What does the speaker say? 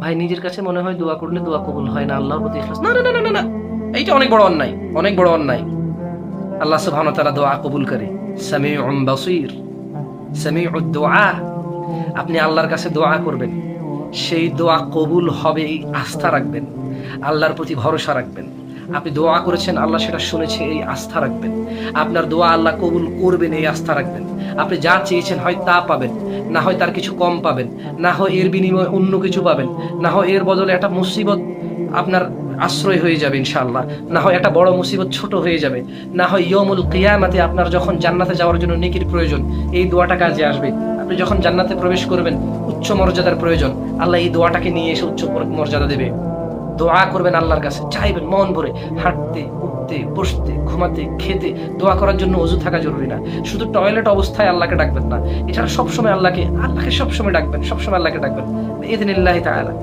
ভাই নিজের কাছে মনে হয় দোয়া করলে দোয়া কবুল হয় না, আল্লাহর প্রতি ইখলাস, না না না না না, এইটা অনেক বড় অন্যায়, অনেক বড় অন্যায়। আল্লাহ সুবহানাহু ওয়া তাআলা দোয়া কবুল করে, সামিউম বাসীর, সামিউদ দুআ। আপনি আল্লাহর কাছে দোয়া করবেন, সেই দোয়া কবুল হবে এই আস্থা রাখবেন, আল্লাহর প্রতি ভরসা রাখবেন। আপনি দোয়া করেছেন, আল্লাহ সেটা শুনেছে, এই আস্থা রাখবেন। আপনার দোয়া আল্লাহ কবুল করবেন, এই আস্থা রাখবেন। আপনি যা চেয়েছেন হয় তা পাবেন, না হয় তার কিছু কম পাবেন, না হয় এর বিনিময়ে অন্য কিছু পাবেন, না হয় এর বদলে একটা মুসিবত আপনার আশ্রয় হয়ে যাবে ইনশাআল্লাহ, না হয় একটা বড় মুসিবত ছোট হয়ে যাবে, না হয় ইয়মুল কিয়ামাতে আপনার যখন জান্নাতে যাওয়ার জন্য নেকির প্রয়োজন, এই দোয়াটা কাজে আসবে। আপনি যখন জান্নাতে প্রবেশ করবেন, উচ্চ মর্যাদার প্রয়োজন, আল্লাহ এই দোয়াটাকে নিয়ে এসে উচ্চ মর্যাদা দেবে। দোয়া করবেন আল্লাহর কাছে, চাইবেন মন ভরে, হাঁটতে উঠতে বসতে ঘুমাতে খেতে দোয়া করার জন্য ওযু থাকা জরুরি না। শুধু টয়লেট অবস্থায় আল্লাহকে ডাকবেন না, এছাড়া সবসময় আল্লাহকে সবসময় ডাকবেন, সবসময় আল্লাহকে ডাকবেন ইযনিল্লাহি তাআলা।